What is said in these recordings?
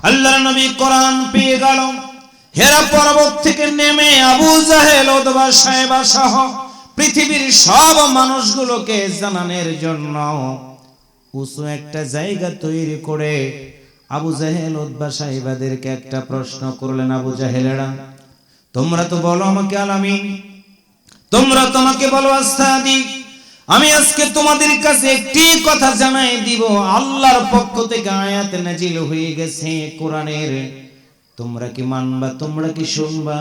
আল্লাহর নবী কোরআন পেয়ে গেল। হেরা পর্বত থেকে নেমে আবু জাহেল উতবা সাইবা সহ পৃথিবীর সব মানুষগুলোকে জানানোর জন্য উঁচু একটা জায়গা তৈরি করে আবু জাহেল উতবা সাইবাদেরকে একটা প্রশ্ন করলেন, আবু জাহেলেরা, তোমরা তো বলো আমাকে আলামিন, তোমরা তোমাকে বলো আসাদিক, আমি আজকে তোমাদের কাছে একটি কথা জানাই দিব, আল্লাহর পক্ষ থেকে আয়াত নাজিল হয়ে গেছে কোরআনের, তোমরা কি মানবা, তোমরা কি শুনবা?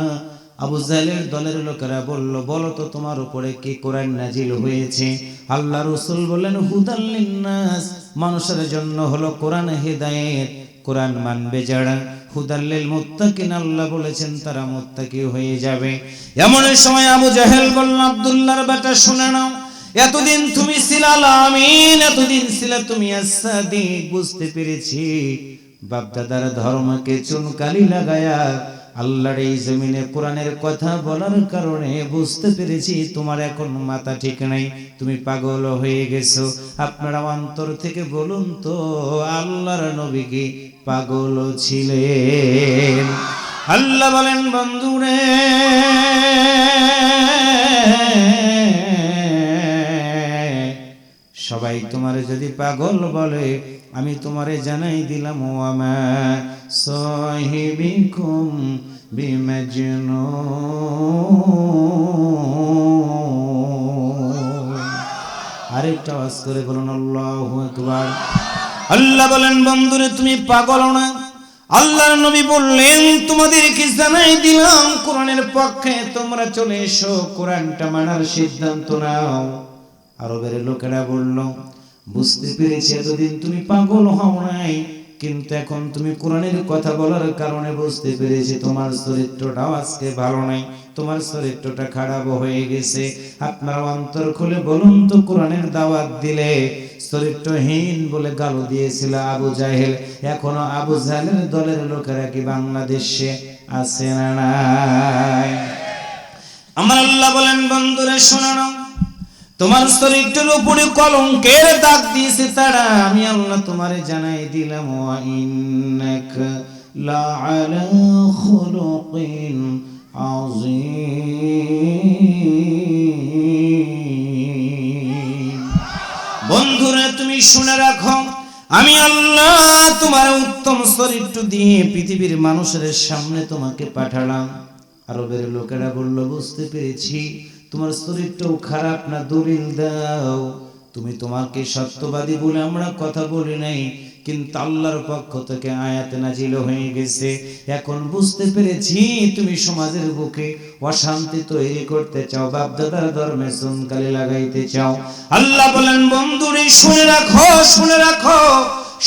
আবু জাহেলের দলের লোকেরা বলল, বলো তো তোমার উপরে কি কোরআন নাজিল হয়েছে? আল্লাহ রাসূল বললেন, হুদাল লিন্নাস, মানুষের জন্য হলো কোরআন হিদায়াত, কোরআন মানবে যারা, হুদাল লিল মুত্তাকিন, আল্লাহ বলেছেন তারা মুত্তাকি হয়ে যাবে। এমন সময় আবু জাহেল বলল, আব্দুল্লাহর বেটা শুনে নাও, এতদিন তুমি ছিলা আমিন, এতদিন ছিলা তুমি আসাদিক, বুঝতে পেরেছি বাপদাদার ধর্মকে চুনকালি লাগায়া আল্লাহর এই জমিনে কোরআনের কথা বলার কারণে বুঝতে পেরেছি তোমার এখন মাথা ঠিক নাই, তুমি পাগল হয়ে গেছো। আপনারা অন্তর থেকে বলুন তো, আল্লাহর নবী কি পাগল ছিলেন? আল্লাহ বলেন, বন্ধুরে সবাই তোমারে যদি পাগল বলে, আমি তোমারে জানাই দিলাম, ওয়ামা সাহিবিকুম বিমাজনুন। আরেকটা আওয়াজ করে বলুন আল্লাহু আকবার। আল্লাহ বলেন, বন্ধুরে তুমি পাগল না। আল্লাহর নবী বললেন, তোমাদেরকে জানাই দিলাম কোরআনের পক্ষে তোমরা চলে এসো, কোরআনটা মানার সিদ্ধান্ত নাও। আরবের লোকেরা বলল, বুঝতে পেরেছি এতদিন তুমি পাগল হও নাই, কিন্তু এখন তুমি কোরআনের কথা বলার কারণে বুঝতে পেরেছি তোমার চরিত্রটাও আজকে ভালো নাই, তোমার চরিত্রটা খারাপ হয়ে গেছে। আপনার অন্তর খুলে বলুন তো, কোরআনের দাওয়াত দিলে চরিত্রহীন বলে গালো দিয়েছিল আবু জাহেল, এখনো আবু জাহেলের দলের লোকেরা কি বাংলাদেশে আছে না নাই? আমার আল্লাহ বলেন, বন্ধুরা শোনো না, তোমার চরিত্রের উপরে কলঙ্কের দাগ দিয়েছে তারা, আমি আল্লাহ তোমারে জানাই দিলাম, ওয়া ইন্নাকা লাআলা খুলুকিন আযীম। বন্ধুরা তুমি শুনে রাখো, আমি আল্লাহ তোমার উত্তম চরিত্র দিয়ে পৃথিবীর মানুষের সামনে তোমাকে পাঠালাম। আরবের লোকেরা বলল, বুঝতে পেরেছি তোমার চরিত্রও খারাপ না, দলিল দাও। তুমি তোমাকে সত্যবাদী বলে আমরা কথা বলি নাই, কিন্তু আল্লাহর পক্ষ থেকে আয়াত নাজিল হয়ে গেছে, এখন বুঝতে পেরেছি তুমি সমাজের বুকে অশান্তি তৈরি করতে চাও, বাপদাদার ধর্মে চুনকালি লাগাইতে চাও। আল্লাহ বলেন, বন্ধুরে শুনে রাখো, শুনে রাখো,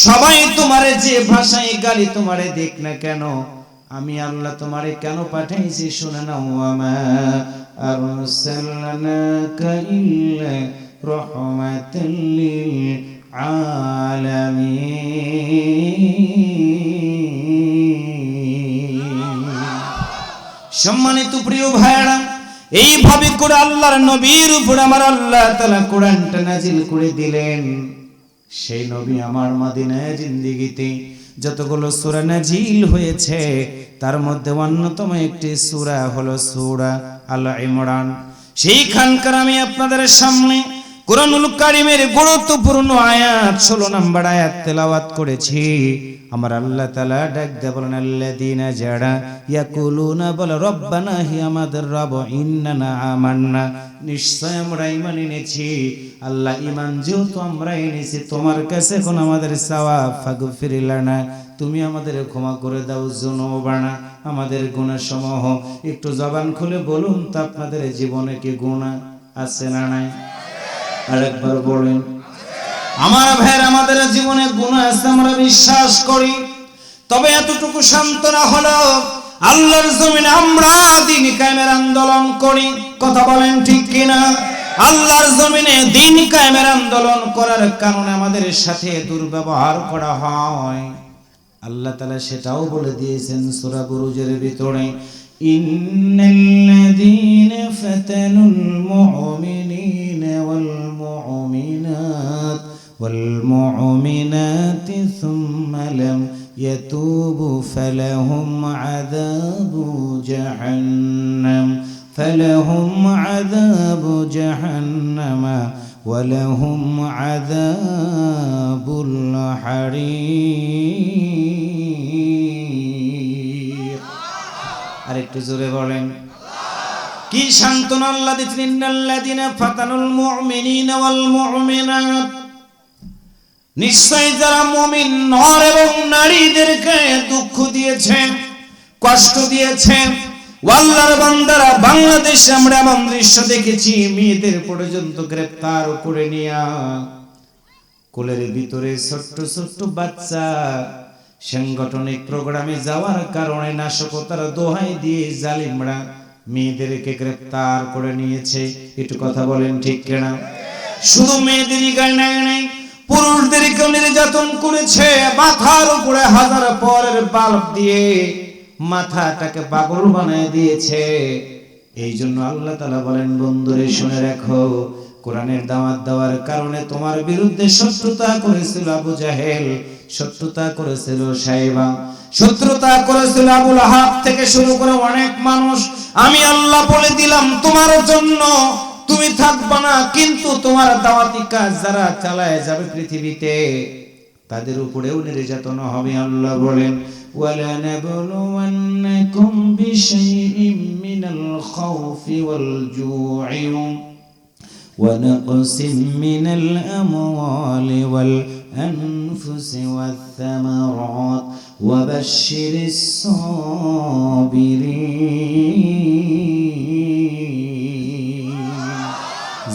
সবাই তোমারে যে ভাষায় গালি তোমারে দেখ না কেন, আমি আল্লাহ তোমারে কেন পাঠাইছি শুনে নাও, ওয়ামা আরসালনাকা ইল্লা রাহমাতাল লিল আলামিন। সম্মানিত প্রিয় ভাইরা, এইভাবে করে আল্লাহর নবীর উপর আমার আল্লাহ তাআলা কোরআনটা নাজিল করে দিলেন। সেই নবী আমার মদিনায় জিন্দেগিতে যতগুলো সূরা নাজিল হয়েছে, তার মধ্যে অন্যতম একটি সূরা হলো সূরা আল ইমরান। সেইখানকার আমি আপনাদের সামনে কুরআনুল কারীমের গুরুত্বপূর্ণ আয়াত 16 নম্বর আয়াত তেলাওয়াত করেছি। আমার আল্লাহ তাআলা ডাক দিয়ে বলেন, আল্লাযীনা যারা ইয়াকুলুনা বলে রব্বানা, হি আমাদের রব, ইন্নানা আমান্না, নিশ্চয় আমরা ঈমান এনেছি। আল্লাহ ঈমান যেহেতু আমরা এনেছি, তোমার কাছে এখন আমাদের চাওয়া, ফাগফির লানা, তুমি আমাদের ক্ষমা করে দাও, যুনুবানা, আমাদের গুনাহসমূহ। একটু জবান খুলে বলুন তো, আপনাদের জীবনে কি গুনাহ আছে না নাই? আরেকবার বলেন। আমার ভাইয়ের, আমাদের জীবনে গুনাহ আছে, আমরা বিশ্বাস করি, তবে এতটুকু সান্ত্বনা হলো আল্লাহর জমিনে আমরা দ্বীন কায়েমের আন্দোলন করি। কথা বলেন ঠিক কিনা? আল্লাহর জমিনে দ্বীন কায়েমের আন্দোলন করার কারণে আমাদের সাথে দুর্ব্যবহার করা হয়। আল্লাহ তাআলা সেটাও বলে দিয়েছেন সূরা বুরুজের ভিতরে, ইন্নাল্লাযীনা ফাতানুল মুমিনিনা ওয়াল মুমিনাত ওয়াল মুমিনাতি সুম্মা লাম يتوب فلهم عذاب جهنم فلهم عذاب جهنم ولهم عذاب الحريق আরেকটু জোরে বলেন কি সান্তনা আল্লাহ দিচ্ছেন ইন্নাল্লাযিনা ফাতানুল মুমিনিনা ওয়াল মুমিনাত নিশ্চয় যারা মুমিন নর এবং নারীদেরকে দুঃখ দিয়েছে কষ্ট দিয়েছে আল্লাহর বান্দারা বাংলাদেশে আমরা এমন দৃশ্য দেখেছি মেয়েদের পর্যন্ত গ্রেফতার করে নিয়া কোলের ভিতরে ছোট্ট ছোট্ট বাচ্চা সাংগঠনিক প্রোগ্রামে যাওয়ার কারণে নাশকতার দোহাই দিয়ে জালিমরা মেয়েদেরকে গ্রেফতার করে নিয়েছে একটু কথা বলেন ঠিক কিনা শুধু মেয়েদেরই গায়ে নাই পুরুষদেরকে নির্যাতন করেছে মাথার উপরে হাজার পরের বাল্ব দিয়ে মাথাটাকে পাগল বানিয়ে দিয়েছে এই জন্য আল্লাহ তাআলা বলেন বন্ধুরে শুনে রাখো কোরআনের দাওয়াত দেওয়ার কারণে তোমার বিরুদ্ধে শত্রুতা করেছিল আবু জাহেল শত্রুতা করেছিল সাইবা শত্রুতা করেছিল আবু লাহাব থেকে শুরু করে অনেক মানুষ আমি আল্লাহ বলে দিলাম তোমার জন্য তুমি থাকবা না কিন্তু তোমার দাওয়াতি কাজ যারা চালায় যাবে পৃথিবীতে তাদের উপরেও নির্যাতন হবে আল্লাহ বলেন ওয়ালা নাবলুওয়ান্নাকুম বিশাইইম মিনাল খাউফি ওয়াল জু'i ওয়া নাকসিম মিনাল আমওয়ালি ওয়াল আনফুসি ওয়াথ থামারাত ওয়া বাশশিরিস সাবিরিন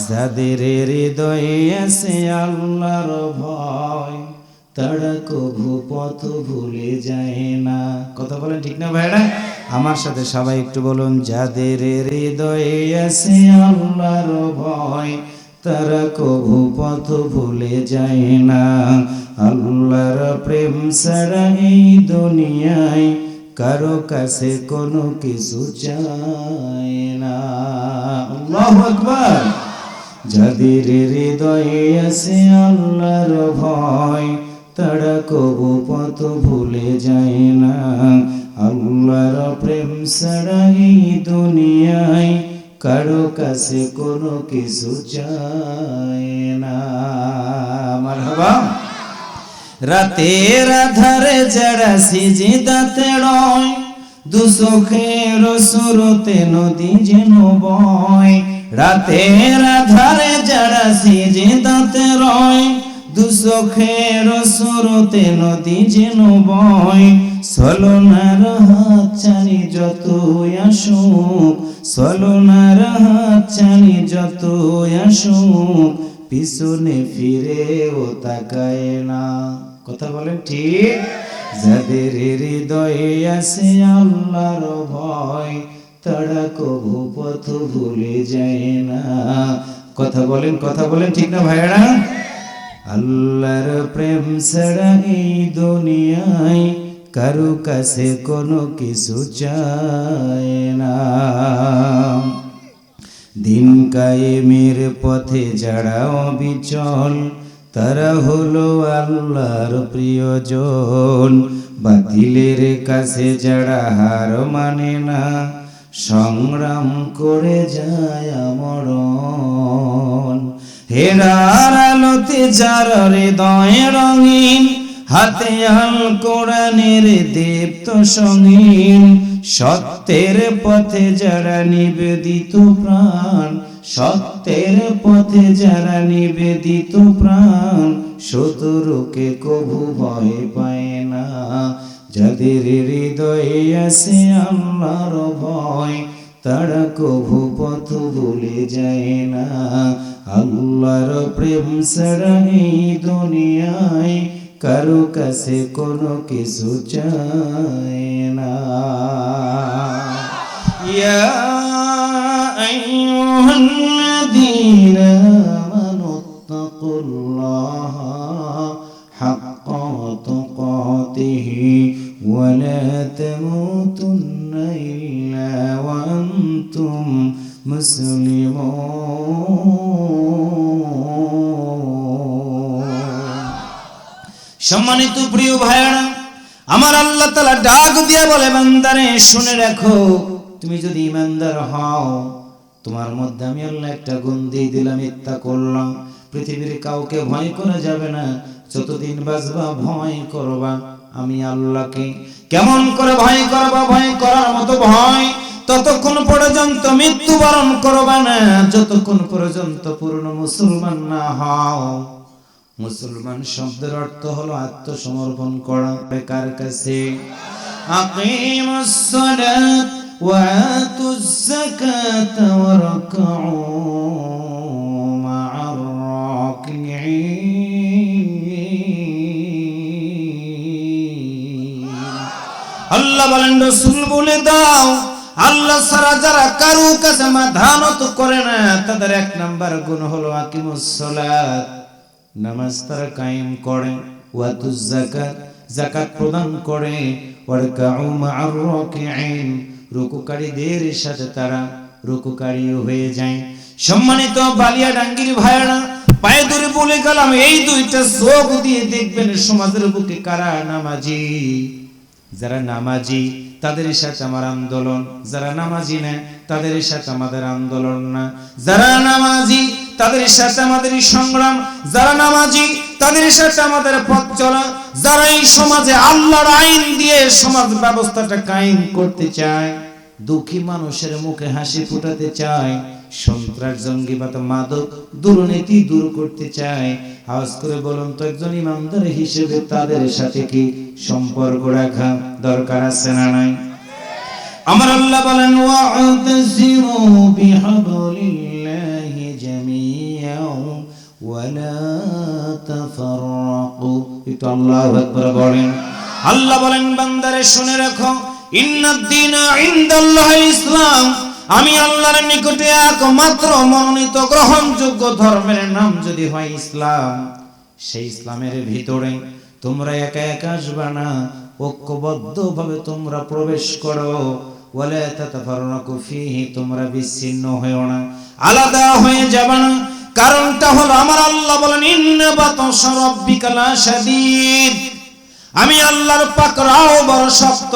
যাদের হৃদয়ে আছে আল্লাহর ভয় তারা কভু পথ ভুলে যায় না কথা বলেন ঠিক না ভাইরা আমার সাথে সবাই একটু বলুন যাদের হৃদয়ে আছে আল্লাহর ভয় তারা কভু পথ ভুলে যায় না আল্লাহর প্রেম ছাড়া এই দুনিয়ায় কারো কাছে কোনো কিছু চায় না আল্লাহু আকবার যাদের হৃদয়ে আছে আল্লাহর ভয় তারা কবু পথ ভুলে যায় না আল্লাহর প্রেম ছাড়া এই দুনিয়ায় কারো কাছে কোনো কিছু চায় না মারহাবা রাতের আধারে যারা সিজদাতে রয় দুচোখের সুরতে নদী যেন বয় রাতের আধারে যারা সিজদাতে রয় দুচোখের সুরতে নদী যেন বয় ছলনার হাত ছানি যত আসুক ছলনার হাত ছানি যত আসুক পিছনে ফিরেও তাকায় না কথা বলেন ঠিক যাদের হৃদয়ে আছে আল্লাহর ভয় তারা কভু পথ ভুলে যায় না কথা বলেন ঠিক না ভাইরা আল্লাহর প্রেম ছাড়া এই দুনিয়ায় কারো কাছে কোনো কিছু চায় না দিন কায়েমের পথে যারা অবিচল তারা হলো আল্লাহর প্রিয়জন বাতিলের কাছে যারা হার মানে না সংগ্রাম করে যায় মরণ হেরার আলোতে যার হৃদয় রঙিন হাতে আল কোরআনের দীপ্ত সঙ্গীন সত্যের পথে যারা নিবেদিত প্রাণ সত্যের পথে যারা নিবেদিত প্রাণ শত্রুকে কভু ভয় পায় না যাদের হৃদয়ে আছে আল্লাহর ভয় তারা কভু পথ ভুলে যায় না আল্লাহর প্রেম ছাড়া এই দুনিয়ায় কারো কাছে কোনো কিছু চায় না ইয়া আইয়ুহাল্লাযীনা আমানুত্তাকুল্লাহা হাক্কা তুকাতিহি ওয়া লা তামুতুন্না ইল্লা ওয়া আনতুম মুসলিমুন সম্মানিত প্রিয় ভাইরা আমার আল্লাহ তাআলা ডাক দিয়ে বলে, বান্দারে শুনে রাখো, তুমি যদি ঈমানদার হও, তোমার মধ্যে আমি আল্লাহ একটা গুণ দিয়ে দিলাম, ইত্তাকুল্লাহ। পৃথিবীর কাউকে ভয় করা যাবে না, যতদিন বাঁচবা ভয় করবা আমি আল্লাহকে। কেমন করে ভয় করবা? ভয় করার মতো ভয় ততক্ষণ পর্যন্ত মৃত্যুবরণ করবা না, যতক্ষণ পর্যন্ত পূর্ণ মুসলমান না হও। মুসলমান শব্দের অর্থ হলো আত্মসমর্পণ করা। কার কাছে? আকিমুস সালাত ওয়া আতুজ যাকাত ওয়া রাকউ মা'আর রাকিঈন। আল্লাহ বলেন, রাসূল বলে দাও, আল্লাহ ছাড়া যারা কারো কাছে মাথা নত করে না, তাদের এক নাম্বার গুণ হলো আকিমুস সালাত, নামাজ তারা কায়েম করে, ওয়াতুজ যাকাত, যাকাত প্রদান করে, ওয়ারকাউ মা'আর রাকিঈন, রুকুকারীদের সাথে তারা রুকুকারী হয়ে যায়। সম্মানিত বালিয়াডাঙ্গির ভাইরা, পায়ে ধরে বলে গেলাম, এই দুইটা চোখ দিয়ে দেখবেন সমাজের বুকে কারা নামাজি। যারা নামাজি তাদের সাথে আমার আন্দোলন, যারা নামাজি না তাদের সাথে আমাদের আন্দোলন না। যারা নামাজি তাদের সাথে আমাদের সংগ্রাম, যারা নামাজি তাদের সাথে আমাদের পথ চলা। যারা এই সমাজে আল্লাহর আইন দিয়ে সমাজ ব্যবস্থাটা কায়েম করতে চায়, দুঃখী মানুষের মুখে হাসি ফোটাতে চায়, সন্ত্রাস, জঙ্গিবাদ, মাদক, দুর্নীতি দূর করতে চায়, আওয়াজ করে বলুন তো একজন ইমানদার হিসেবে তাদের সাথে কি সম্পর্ক রাখা দরকার আছে না নাই? আমার আল্লাহ বলেন, ওয়া'তাসিমু বিহাবলিল্লাহি জামিআন ওয়া লা তাফাররাকু। একটু আল্লাহু আকবার বলেন। আল্লাহ বলেন, বান্দারে শুনে রাখো, ইন্নাদ-দীনা ইনদাল্লাহিল ইসলাম, আমি আল্লাহর নিকটে একমাত্র মনোনীত গ্রহণযোগ্য ধর্মের নাম যদি হয় ইসলাম, সেই ইসলামের ভিতরে তোমরা একা একা আসবে না, ঐক্যবদ্ধভাবে তোমরা প্রবেশ করো। ওয়ালা তাতাফাররাকু ফীহি, তোমরা বিচ্ছিন্ন হয়ো না, আলাদা হয়ে যাবে না। কারণটা হলো আমার আল্লাহ বলেন, ইন্না বাতাশা রাব্বিকা লাশাদীদ, আমি আল্লাহর পাকড়াও বড় শক্ত।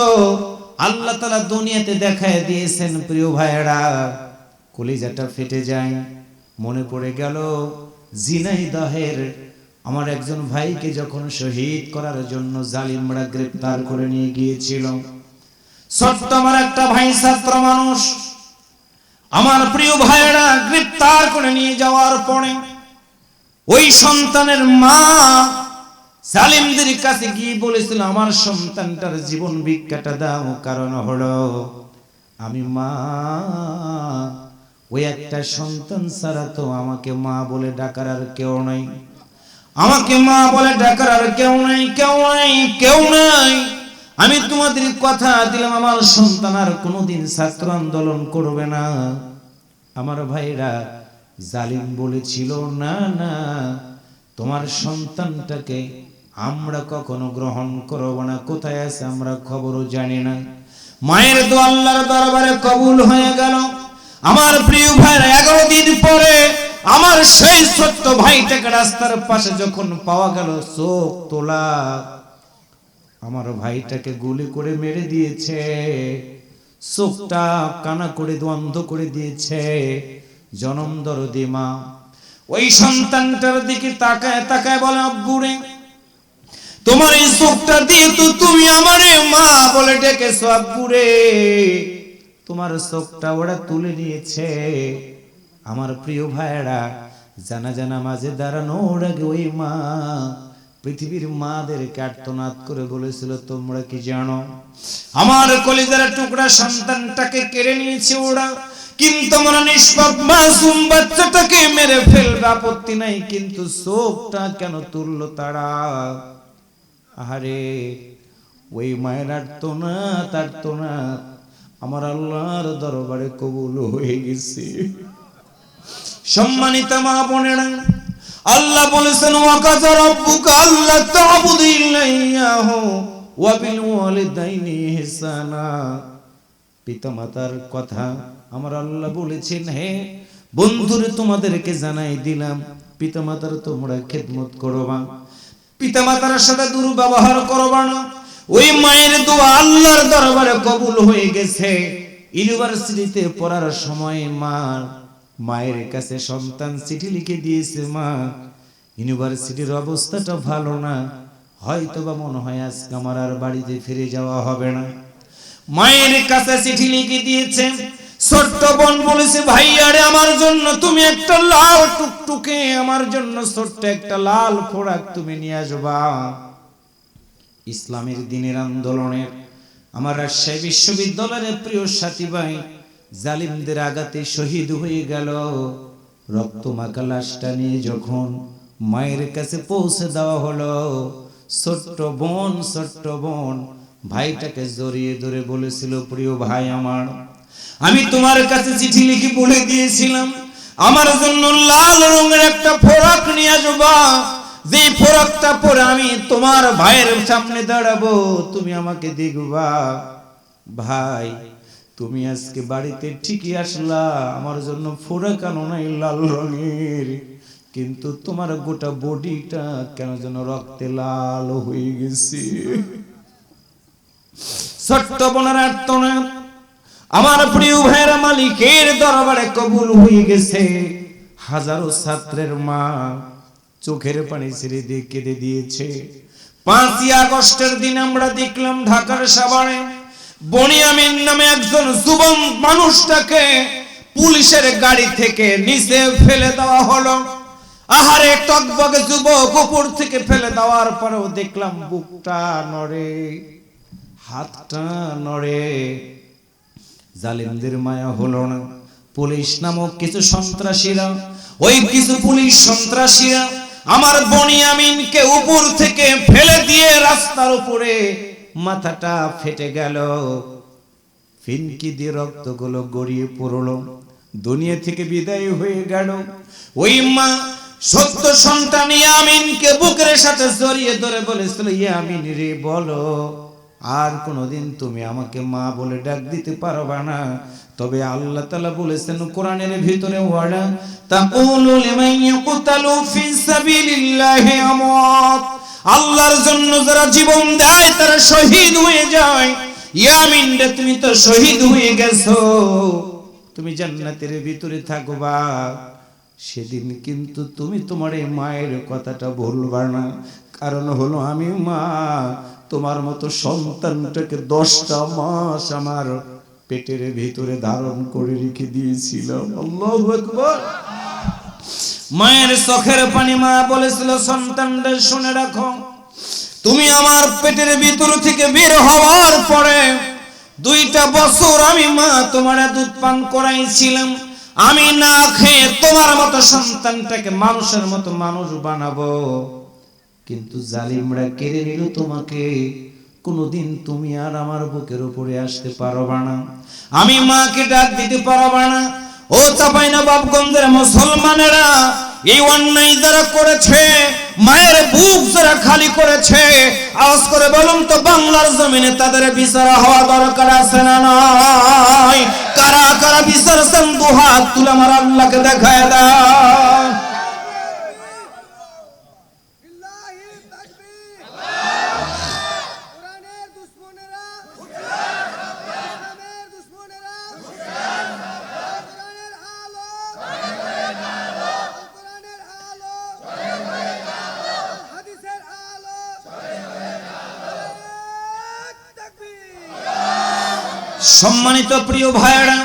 আল্লাহ তাআলা দুনিয়াতে দেখায় দিয়েছেন প্রিয় ভাইরা, কলিজাটা ফেটে যায়। মনে পড়ে গেল ঝিনাইদহের আমার একজন ভাইকে যখন শহীদ করার জন্য জালিমরা গ্রেফতার করে নিয়ে গিয়েছিল। ছোট্ট আমার একটা ভাই, ছাত্র মানুষ, আমার প্রিয় ভাইরা গ্রেফতার করে নিয়ে যাওয়ার পরে ওই সন্তানের মা জালিমদের কাছে গিয়ে বলেছিল, আমার সন্তানটার জীবন ভিক্ষাটা দাও। কারণ হলো আমি মা, ওই একটা সন্তান ছাড়া তো আমাকে মা বলে ডাকার আর কেউ নাই, আমাকে মা বলে ডাকার আর কেউ নাই, কেউ নাই, কেউ নাই। আমি তোমাদের কথা দিলাম, আমার সন্তান আর কোনোদিন ছাত্র আন্দোলন করবে না। আমার ভাইরা, জালিম বলেছিল, না না, তোমার সন্তানটাকে আমরা কখনো গ্রহণ করব না, কোথায় আছে আমরা খবরও জানি না। মায়ের দোয়া আল্লাহর দরবারে কবুল হয়ে গেল। আমার প্রিয় ভাইরা, 11 দিন পরে আমার সেই ছোট্ট ভাইটাকে রাস্তার পাশে যখন পাওয়া গেল, চোখ তোলা, আমার ভাইটাকে গুলি করে মেরে দিয়েছে, চোখটা কানা করে অন্ধ করে দিয়েছে। জনম দরদি মা ওই সন্তানটার দিকে তাকায় তাকায় বলে, আব্বুরে, তোমার এই চোখটা দিয়ে তো তুমি আমারে মা বলে ডেকেছো, আব্বুরে, তোমার চোখটা ওরা তুলে নিয়েছে। আমার প্রিয় ভাইরা, জানাজা নামাজে দাঁড়ানোর আগে ওই মা পৃথিবীর মাদেরকে আর্তনাদ করে বলেছিল, তোমরা কি জানো আমার কলিজার টুকরা সন্তানটাকে কেড়ে নিয়েছে ওরা, কিন্তু আমরা নিষ্পাপ মাসুম বাচ্চাটাকে মেরে ফেলবে, আপত্তি নাই, কিন্তু চোখটা কেন তুললো তারা? আরে ওই মায়ের আর্তনাদ আমার আল্লাহর দরবারে কবুল হয়ে গেছে। সম্মানিত মা বোনেরা, আল্লাহ বলেছেন, ওয়াকাযা রাব্বুকা আল্লা তা'বুদু ইল্লা ইয়াহু ওয়া বিল ওয়ালিদাইনি ইহসানা। পিতামাতার কথা আমার আল্লাহ বলেছেন, হে বন্ধুরে, তোমাদেরকে জানাই দিলাম, পিতামাতার তোমরা খেদমত করবা, পিতামাতার সাথে দুর্ব্যবহার করবা না। ওই মায়ের দোয়া আল্লাহর দরবারে কবুল হয়ে গেছে। ইউনিভার্সিটিতে পড়ার সময় মায়ের কাছে সন্তান চিঠি লিখে দিয়েছে, মা ইউনিভার্সিটির অবস্থাটা ভালো না, হয়তোবা মনে হয় আজকে আমার আর বাড়িতে ফিরে যাওয়া হবে না। মায়ের কাছে চিঠি লিখে দিয়েছে। ছোট্ট বোন বলেছে, ভাইয়ারে আমার জন্য তুমি একটা লাল টুকটুকে, আমার জন্য ছোট্ট একটা লাল ফোড়াক তুমি নিয়ে আসবা। ইসলামের দিনের আন্দোলনের আমার রাজশাহী বিশ্ববিদ্যালয়ের প্রিয় সাথী ভাই জালিমদের আঘাতে শহীদ হয়ে গেল। রক্তমাখা লাশটা নিয়ে যখন মায়ের কাছে পৌঁছে দেওয়া হলো, ছোট্ট বোন ভাইটাকে জড়িয়ে ধরে বলেছিল, প্রিয় ভাই আমার, আমি তোমার কাছে চিঠি লিখে বলে দিয়েছিলাম আমার জন্য লাল রঙের একটা ফোড়াক নিয়ে আসবা। যে ফোড়াকটা পরে আমি তোমার ভাইয়ের সামনে দাঁড়াবো, তুমি আমাকে দেখবা। ভাই তুমি আজকে বাড়িতে ঠিকই আসলা, আমার জন্য ফোড়াক আনো নাই লাল রঙের, কিন্তু তোমার গোটা বডিটা কেন যেন রক্তে লাল হয়ে গেছে। ছোট্ট বোনের আর্তনাদ আমার প্রিয় ভাইয়ের মালিকের দরবারে কবুল হয়ে গেছে। হাজারো ছাত্রের মা চোখের পানি ছেড়ে দিয়ে কেঁদে দিয়েছে। 5ই আগস্টের দিন আমরা দেখলাম ঢাকার সাভারে বনিয়ামিন নামে একজন যুবক মানুষটাকে পুলিশের গাড়ি থেকে নিচে ফেলে দেওয়া হলো। আহারে টকবগে যুবক উপর থেকে ফেলে দেওয়ার পরেও দেখলাম বুকটা নড়ে, হাতটা নড়ে। জালিমদের মায়া হলো না। পুলিশ নামক কিছু সন্ত্রাসীরা, ওই কিছু পুলিশ সন্ত্রাসীরা আমার বনিয়ামিনকে উপর থেকে ফেলে দিয়ে রাস্তার উপরে মাথাটা ফেটে গেল, ফিনকি দিয়ে রক্তগুলো গড়িয়ে পড়লো, দুনিয়া থেকে বিদায় হয়ে গেল। ওই মা সত্য সন্তান ইয়ামিনকে বুকের সাথে জড়িয়ে ধরে বলেছিল, ইয়ামিন রে বলো আর কোনদিন তুমি আমাকে মা বলে ডাক দিতে পারবা না। তবে আল্লাহ তাআলা বলেছেন কোরআনের ভিতরে, ওয়ালা তাকুলু লিমান ইয়াকতালু ফি সাবিলিল্লাহি আমওয়াত, আল্লাহর জন্য যারা জীবন দেয় তারা শহীদ হয়ে যায়। ইয়ামিন রে তুমি তো শহীদ হয়ে গেছো, তুমি জান্নাতের ভিতরে থাকবা। সেদিন কিন্তু তুমি তোমার এই মায়ের কথাটা বলবা না, কারণ হলো আমি মা তোমার মতো সন্তানটাকে 10টা মাস আমার পেটের ভিতরে ধারণ করে রেখে দিয়েছিলাম। আল্লাহু আকবার। মায়ের চোখের পানি মা বলেছিল, সন্তানটা শুনে রাখো, তুমি আমার পেটের ভিতর থেকে বের হওয়ার পরে 2টা বছর আমি মা তোমার দুধ পান করাইছিলাম। আমি না খেয়ে তোমার মতো সন্তানটাকে মানুষের মতো মানুষ বানাবো, কিন্তু জালিমরা কেড়ে নিল তোমাকে। কোনদিন তুমি আর আমার বুকের উপরে আসতে পারবা না, আমি মাকে ডাক দিতে পারবা না। ও চাঁপাইনবাবগঞ্জের মুসলমানেরা, এই অন্যায় যারা করেছে, মায়ের বুক যারা খালি করেছে, আওয়াজ করে বলুন তো বাংলার জমিনে তাদের বিচার হওয়া দরকার আছে না নাই? কারা কারা বিচার চান দুহাত তুলে আমার আল্লাহকে দেখায় দাও। সম্মানিত প্রিয় ভাইরা,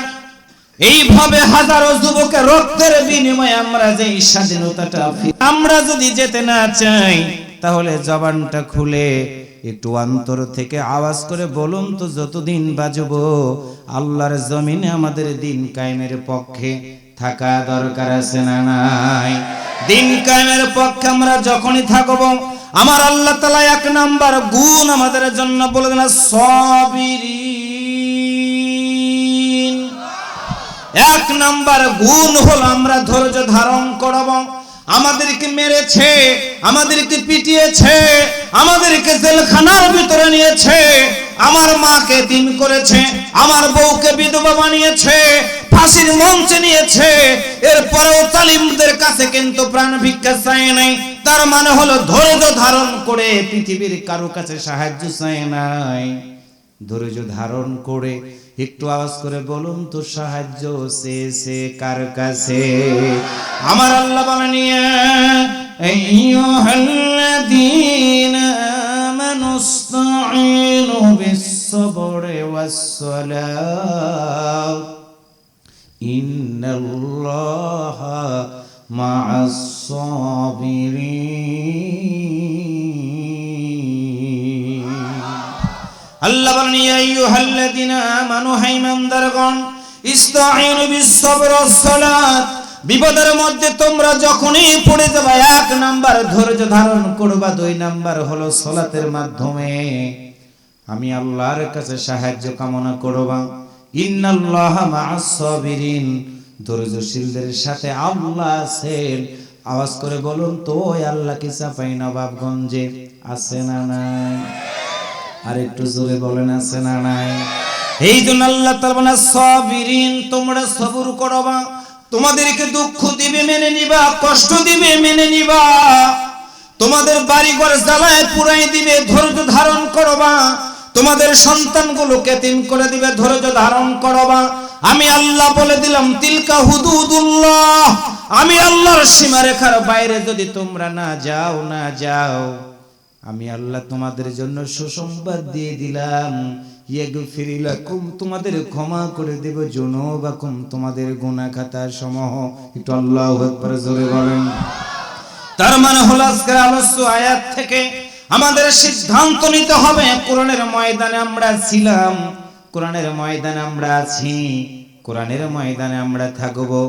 এইভাবে হাজারো যুবকের রক্তের বিনিময়ে আমরা যে স্বাধীনতাটা, আমরা যদি যেতে না চাই তাহলে জবানটা খুলে একটু অন্তর থেকে আওয়াজ করে বলুন তো, যতদিন বাঁচবো আল্লাহর জমিনে আমাদের দিন কায়েমের পক্ষে থাকা দরকার আছে না নাই? দিন কায়েমের পক্ষে আমরা যখনই থাকবো, আমার আল্লাহ তাআলা 1 নাম্বার গুণ আমাদের জন্য বলে দেন, সাবিরিন। 1 নাম্বার গুণ হলো আমরা ধৈর্য ধারণ করব। আমাদেরকে মেরেছে, আমাদেরকে পিটিয়েছে, আমাদেরকে জেলখানার ভিতরে নিয়েছে, আমার মাকে এতিম করেছে, আমার বউকে বিধবা বানিয়েছে, ফাঁসির মঞ্চে নিয়েছে, এরপরেও জালিমদের কাছে কিন্তু প্রাণ ভিক্ষা চায় নাই। তার মানে হলো ধৈর্য ধারণ করে পৃথিবীর কারো কাছে সাহায্য চায় নাই, ধৈর্য ধারণ করে একটু আওয়াজ করে বলুন তো সাহায্য চেয়েছে কার কাছে? আমার আল্লাহ বলেন ইয়া আইয়ুহাল্লাযীনা আমানুস্তাঈনু বিস-সাবরি ওয়াস-সালাহ ইন্নাল্লাহা মা'আস-সাবিরিন। আল্লাহ বলেন ইয়া আইয়ুহাল্লাযীনা আমানু হে ঈমানদারগণ ইসতাঈনু বিস-সাবরি ওয়াস-সালাত, বিপদের মধ্যে তোমরা যখনই পড়ে যাবে এক নাম্বার ধৈর্য ধারণ করবা, দুই নাম্বার হলো সালাতের মাধ্যমে আমি আল্লাহর কাছে সাহায্য কামনা করবা। ইন্নাল্লাহা মা'আস-সাবিরিন, ধৈর্যশীলদের সাথে আল্লাহ আছেন। আওয়াজ করে বলুন তো ওই আল্লাহ কি চাঁপাইনবাবগঞ্জে আছে না নাই? আর একটু জোরে বলেন আছে না নাই? এই জন্য আল্লাহ তাআলা বলেন সাবিরিন, তোমরা সবর করবা, তোমাদেরকে দুঃখ দিবে মেনে নিবা, কষ্ট দিবে মেনে নিবা, তোমাদের বাড়ি ঘর জ্বালায় পুরাই দিবে, ধৈর্য ধারণ করবা, তোমাদের সন্তানগুলোকে এতিম করে দিবে, ধৈর্য ধারণ করবা। আমি আল্লাহ বলে দিলাম তিলকা হুদুদুল্লাহ, আমি আল্লাহর সীমারেখার বাইরে যদি তোমরা না যাও, আমি আল্লাহ তোমাদের জন্য সুসংবাদ দিয়ে দিলাম, ইয়াগফির লাকুম, তোমাদের ক্ষমা করে দেব, যুনুবাকুম, তোমাদের গুনাহ খাতা সমূহ। একটু আল্লাহু আকবার জোরে বলেন। তার মানে হলো আজকের আলোচ্য আয়াত থেকে আমাদের সিদ্ধান্ত নিতে হবে, কোরআনের ময়দানে আমরা ছিলাম, কোরআনের ময়দানে আমরা আছি, কোরআনের ময়দানে আমরা থাকবো।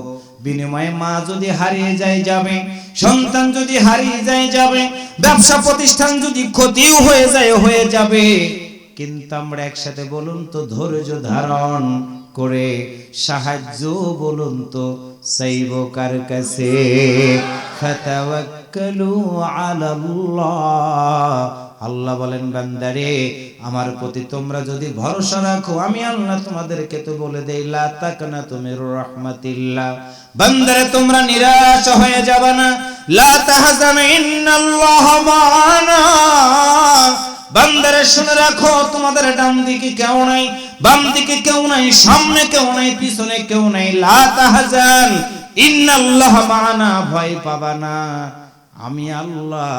বিনিময়ে মা যদি হারিয়ে যায় যাবে, সন্তান যদি হারিয়ে যায় যাবে, ব্যবসা প্রতিষ্ঠান যদি ক্ষতিও হয়ে যাবে, কিন্তু আমরা একসাথে বলুন তো ধৈর্য ধারণ করে সাহায্য বলুন তো চাইব কার কাছে? ফাতাওয়াক্কালু আলাল্লাহ, আল্লাহ বলেন বান্দারে আমার প্রতি তোমরা যদি ভরসা রাখো, আমি আল্লাহ তোমাদেরকে তো বলে দেই লা তাকনাতু মির রাহমাতিল্লাহ, বান্দারে তোমরা নিরাশ হয়ে যাবে না, লা তাহজান ইন্নাল্লাহা মা'ানা, বান্দারে শুনে রাখো তোমাদের ডান দিকে কেউ নাই, বাম দিকে কেউ নাই, সামনে কেউ নাই, পিছনে কেউ নাই, লা তাহজান ইন্নাল্লাহা মা'ানা, ভয় পাবা না, আমি আল্লাহ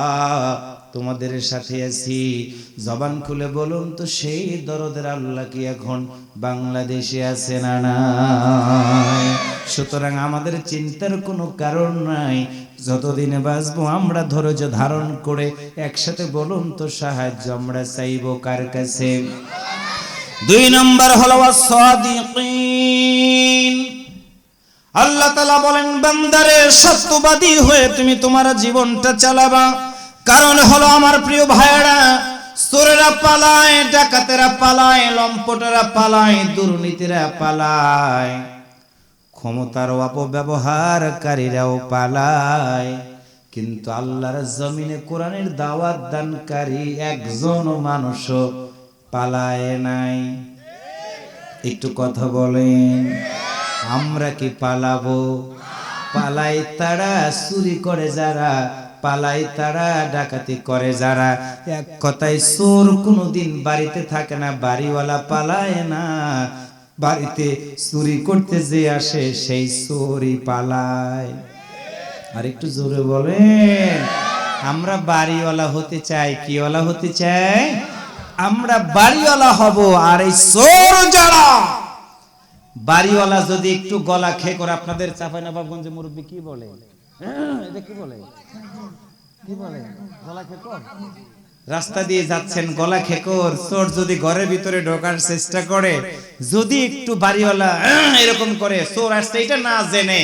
তোমাদের সাথে আছি। জবান খুলে বলুন তো সেই দরদের আল্লাহ কি এখন বাংলাদেশে আছে না নাই? সুতরাং আমাদের চিন্তার কোনো কারণ নাই, যতদিনে বাঁচবো আমরা ধৈর্য ধারণ করে একসাথে বলুন তো সাহায্য আমরা চাইবো কার কাছে? দুই নম্বর হলো ওয়াস-সাদিকিন, আল্লাহ তাআলা বলেন বান্দারে সত্যবাদী হয়ে তুমি তোমার জীবনটা চালাবা। কারণ হলো আমার প্রিয় ভাইরা, চোরেরা পালায়, ডাকাতেরা পালায়, লম্পটেরা পালায়, দুর্নীতিরা পালায়, ক্ষমতার অপব্যবহারকারীরাও পালায়, কিন্তু আল্লাহর জমিনে কোরআনের দাওয়াত দানকারী একজন মানুষও পালায় নাই। একটু কথা বলেন, আমরা কি পালাবো? পালাই তারা চুরি করে যারা, পালাই তারা ডাকাতি করে যারা। এক কথায় চোর কোনোদিন বাড়িতে থাকে না, বাড়িওয়ালা পালায় না, বাড়িতে চুরি করতে যে আসে সেই চোরই পালায়। আর একটু জোরে বলেন, আমরা বাড়িওয়ালা হতে চাই, কিওয়ালা হতে চাই? আমরা বাড়িওয়ালা হব। আর এই চোর যারা বাড়িওয়ালা যদি একটু গলা খেয়ে করে, আপনাদের চাঁপাইনবাবগঞ্জে মুরব্বি কি বলে, এটা কি বলে, কি বলে গলা খেকর, রাস্তা দিয়ে যাচ্ছেন গলা খেকর, চোর যদি ঘরের ভিতরে ঢোকার চেষ্টা করে, যদি একটু বাড়িওয়ালা এরকম করে, চোর আসছে এটা না জেনে,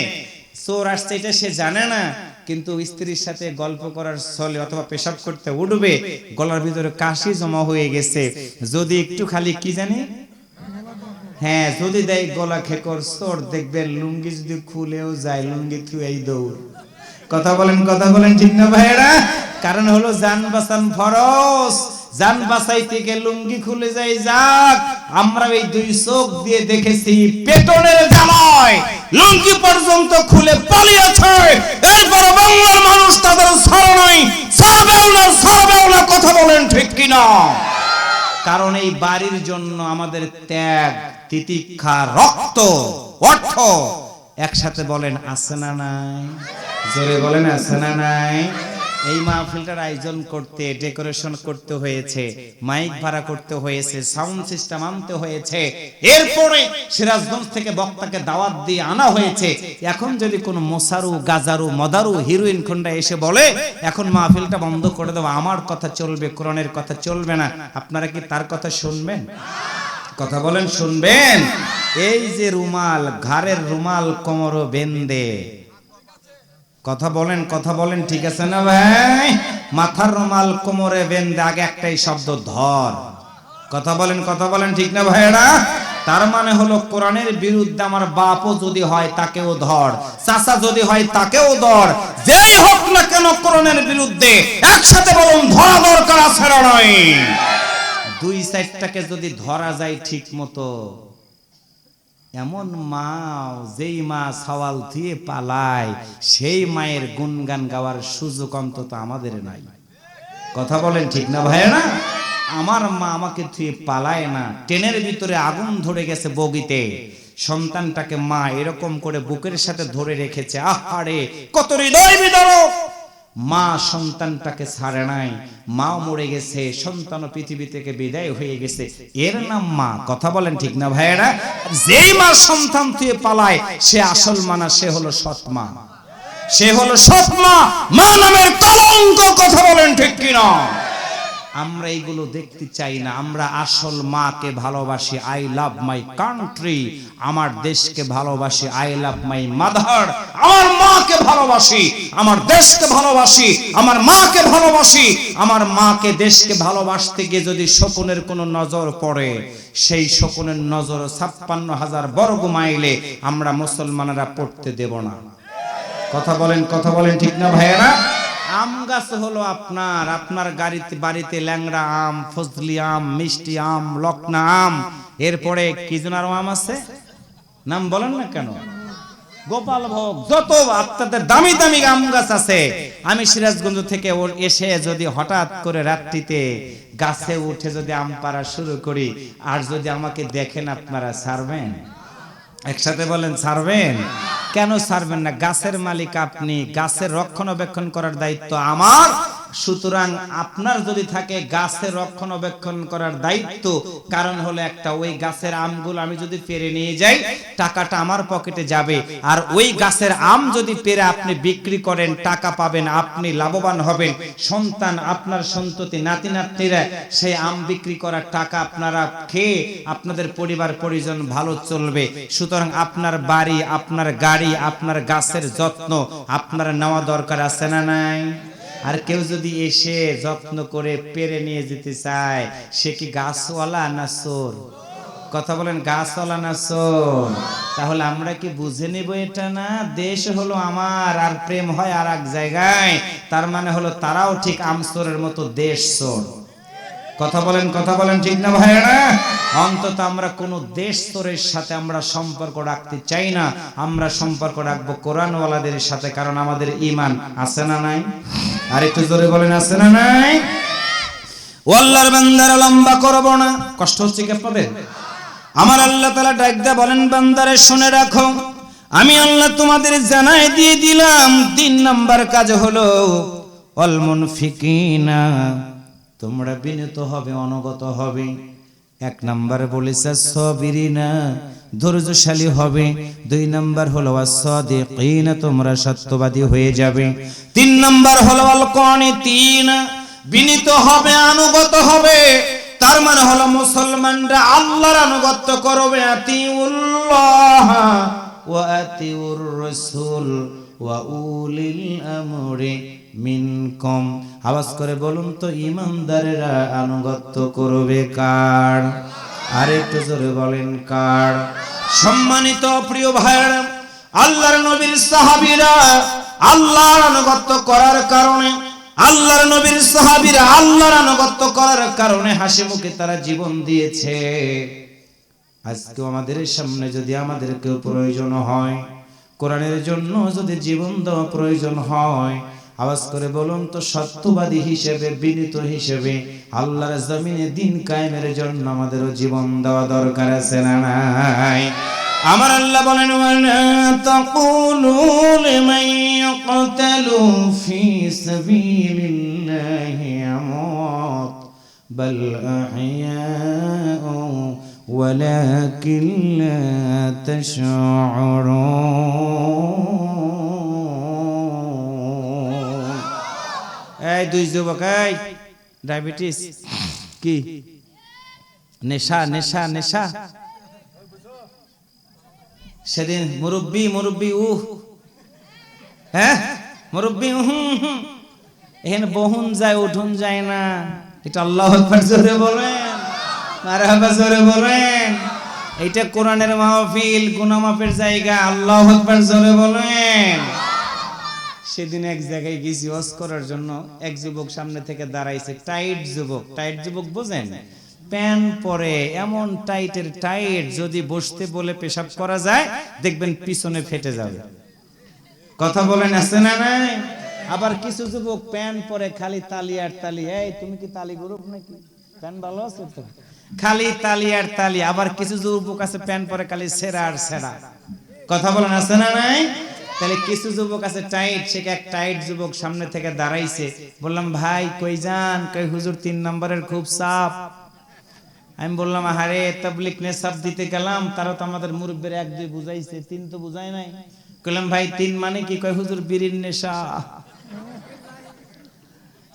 চোর আসছে এটা সে জানে না, কিন্তু স্ত্রীর সাথে গল্প করার ছলে অথবা পেশাব করতে উঠবে, গলার ভিতরে কাশি জমা হয়ে গেছে, যদি একটু খালি কি জানি, হ্যাঁ যদি দেয় গলা খেকর চোর, দেখবেন লুঙ্গি যদি খুলেও যায়, লুঙ্গি থুয়েই দৌড়। কথা বলেন ঠিক না ভাইরা? কারণ হলো জান বাঁচান ফরজ, জান বাঁচাইতে গিয়ে লুঙ্গি খুলে যায়। যাক, আমরা এই দুই চোখ দিয়ে দেখেছি পেটনের জ্বালায় লুঙ্গি পর্যন্ত খুলে পালিয়েছে, এরপর বাংলার মানুষ তাদের ছাড়বেও না, কথা বলেন ঠিক কিনা? কারণ এই বাড়ির জন্য আমাদের ত্যাগ, তিতিক্ষা, রক্ত, অর্থ একসাথে বলেন আছে না নাই? জোরে বলেন আছে না নাই? এই মাহফিলটার আয়োজন করতে ডেকোরেশন করতে হয়েছে, মাইক ভাড়া করতে হয়েছে, সাউন্ড সিস্টেম আনতে হয়েছে, এরপরে সিরাজগঞ্জ থেকে বক্তাকে দাওয়াত দিয়ে আনা হয়েছে। এখন যদি কোনো মোসারু, গাজারু, মদারু, হিরোইন খন্ডা এসে বলে এখন মাহফিলটা বন্ধ করে দেবো, আমার কথা চলবে, কোরআনের কথা চলবে না, আপনারা কি তার কথা শুনবেন? কথা বলেন শুনবেন? এই যে রুমাল, ঘাড়ের রুমাল কোমরে বেঁধে, কথা বলেন ঠিক আছে না ভাই? মাথার রুমাল কোমরে বেঁধে আগে একটাই শব্দ ধর। কথা বলেন ঠিক না ভাইরা? তার মানে হলো কোরআনের বিরুদ্ধে আমার বাপও যদি হয় তাকেও ধর, চাচা যদি হয় তাকেও ধর, যেই হোক না কেন কোরআনের বিরুদ্ধে একসাথে বলুন ধরা দরকার আছে না নয়? দুই সাইডটাকে যদি ধরা যায় ঠিক মতো, এমন মা, যেই মা সওয়াল দিয়ে পালায়, সেই মায়ের গুণগান গাওয়ার সুযোগ অন্তত আমাদের নাই। কথা বলেন ঠিক না ভাইরা? আমার মা আমাকে ধুয়ে পালায় না, ট্রেনের ভিতরে আগুন ধরে গেছে বগিতে, সন্তানটাকে মা এরকম করে বুকের সাথে ধরে রেখেছে, আহারে কত হৃদয় বিদারক। মা সন্তানটাকে ছাড়ে নাই, মাও মরে গেছে, সন্তানও পৃথিবী থেকে বিদায় হয়ে গেছে, এর নাম মা। কথা বলেন ঠিক না ভাইয়েরা? যেই মা সন্তান থেকে পালায় সে আসল মা না, সে হলো সৎ মা, সে হলো সৎ মা, মা নামের কলঙ্ক। কথা বলেন ঠিক কিনা? আমরা এইগুলো দেখতে চাই না, আমরা আসল মাকে ভালোবাসি, আই লাভ মাই কান্ট্রি, আমার দেশকে ভালোবাসি, আই লাভ মাই মাদার, আমার মাকে ভালোবাসি, আমার দেশকে ভালোবাসি, আমার মাকে ভালোবাসি। আমার মাকে, দেশকে ভালোবাসতে গিয়ে যদি শকুনের কোনো নজর পড়ে, সেই শকুনের নজর 56,000 বর্গ মাইলে আমরা মুসলমানেরা পড়তে দেব না। কথা বলেন ঠিক না ভাইয়েরা? আম গাছ হলো আপনার বাড়িতে ল্যাংড়া আম, ফজলি আম, মিষ্টি আম, লকনা আম, এরপরে কি যেন আরো আম আছে, নাম বলেন না কেন, গোপাল ভোগ, যত আপনাদের দামি দামি আম গাছ আছে। আমি সিরাজগঞ্জ থেকে এসে যদি হঠাৎ করে রাত্রিতে গাছে উঠে যদি আম পাড়া শুরু করি, আর যদি আমাকে দেখেন, আপনারা ছাড়বেন? একসাথে বলেন ছাড়বেন? কেন ছাড়বেন না? গাছের মালিক আপনি, গাছের রক্ষণাবেক্ষণ করার দায়িত্ব আমার। সুতরাং আপনার যদি থাকে গাছের রক্ষণাবেক্ষণ করার দায়িত্ব, কারণ হলো একটা, ওই গাছের আমগুলো আমি যদি পেরে নিয়ে যাই, টাকাটা আমার পকেটে যাবে, আর ওই গাছের আম যদি পেরে আপনি বিক্রি করেন, টাকা পাবেন, আপনি লাভবান হবেন, সন্তান, আপনার সন্ততি, নাতি নাতনিরা সেই আম বিক্রি করার টাকা আপনারা খেয়ে আপনাদের পরিবার পরিজন ভালো চলবে। সুতরাং আপনার বাড়ি, আপনার গাড়ি, আপনার গাছের যত্ন আপনার নেওয়া দরকার আছে না নাই? আর কেউ যদি এসে যত্ন করে পেরে নিয়ে যেতে চায়, সে কি গাছওয়ালা না চোর? কথা বলেন, গাছওয়ালা না চোর? তাহলে আমরা কি বুঝে নেব এটা না? দেশ হলো আমার, আর প্রেম হয় আর এক জায়গায়, তার মানে হলো তারাও ঠিক আমচোরের মতো দেশ চোর। কথা বলেন ঠিক না ভাইরা? অন্তত আমরা কোন দেশ চোরের সাথে আমরা সম্পর্ক রাখতে চাই না, আমরা সম্পর্ক রাখবো কোরআনওয়ালাদের সাথে, কারণ আমাদের ঈমান আছে না নাই? আর একটু জোরে বলেন আছে না নাই? আল্লাহর বান্দারা লম্বা করব না, কষ্ট হচ্ছে কি আপনাদের? আমার আল্লাহ তাআলা ডাক দিয়ে বলেন, বান্দারে শুনে রাখো, আমি আল্লাহ তোমাদের জানাই দিয়ে দিলাম 3 নাম্বার কাজ হলো অল মুনফিকিনা, তোমরা বিনত হবে, অনুগত হবে। 1 নাম্বার বলেছে সাবিরিনা, ধৈর্যশালী হবে। 2 নাম্বার হলো আস-সাদিকিনা, তোমরা সত্যবাদী হয়ে যাবে। 3 নাম্বার হলো আল কানিতিনা, বিনীত হবে, আনুগত হবে। তার মানে হলো মুসলমানরা আল্লাহর আনুগত্য করবে, আতিউল্লাহ ওয়া আতিউর রাসূল ওয়া উলিল আমরি মিনকুম। আওয়াজ করে বলুন তো, ঈমানদারেরা আনুগত্য করবে কার? আর একটু জোরে বলেন কার? সম্মানিত প্রিয় ভাইরা, আল্লাহর নবীর সাহাবীরা আল্লাহর আনুগত্য করার কারণে, আল্লাহর নবীর সাহাবীরা আল্লাহর আনুগত্য করার কারণে হাসি মুখে তারা জীবন দিয়েছে। আজকে আমাদের সামনে যদি আমাদের কেউ প্রয়োজন হয়, কোরআনের জন্য যদি জীবন দেওয়া প্রয়োজন হয়, আওয়াজ করে বলুন তো সত্যবাদী হিসেবে, বিনীত হিসেবে আল্লাহর জমিনে দিন কায়েমের জন্য আমাদেরও জীবন দেওয়া দরকার আছে না নাই? আমার আল্লাহ বলেন ওয়ালা তাকুলু লিমান ইয়াকতালু ফি সাবিলিল্লাহি আমওয়াত বাল আহইয়াউ ওয়ালাকিন লা তাশউরুন। এই দুই যুবক, এই ডায়াবেটিস কি? নেশা নেশা নেশা। সেদিন মুরব্বী হ্যাঁ মুরব্বী এখানে বহুন যায় উঠুন যায় না। এটা আল্লাহু আকবার জোরে বলেন, মারহাবা জোরে বলেন। এইটা কোরআনের মাহফিল, গুনাহ মাফের জায়গা। আল্লাহু আকবার জোরে বলেন। সেদিন এক জায়গায় গেছি ওয়াজ করার জন্য, এক যুবক সামনে থেকে দাঁড়াইছে। টাইট যুবক বোঝেন, প্যান্ট পরে এমন টাইটের টাইট, যদি বসতে বলে পেশাব করা যায় দেখবেন পিছনে ফেটে যাবে। কথা বলেন আছে না নাই? আবার কিছু যুবক প্যান্ট পরে খালি তালি আর তালি। এই তুমি কি তালি গ্রুপ নাকি? প্যান্ট ভালো আছে তো, খালি তালি আর তালি। আবার কিছু যুবক আছে প্যান্ট পরে খালি ছেঁড়া আর ছেঁড়া। কথা বলেন আছে না নাই? তাহলে কিছু যুবক আছে টাইট। সে এক টাইট যুবক সামনে থেকে দাঁড়াইছে। বললাম ভাই কই যান? কই হুজুর 3 নম্বরের খুব চাপ। আমি বললাম আরে তাবলীগ নেশাব দিতে গেলাম, তারা তো আমাদের মুরব্বির 1-2 বুঝাইছে, 3 তো বুঝায় নাই। কইলাম ভাই 3 মানে কি? কয় হুজুর বিড়ির নেশা।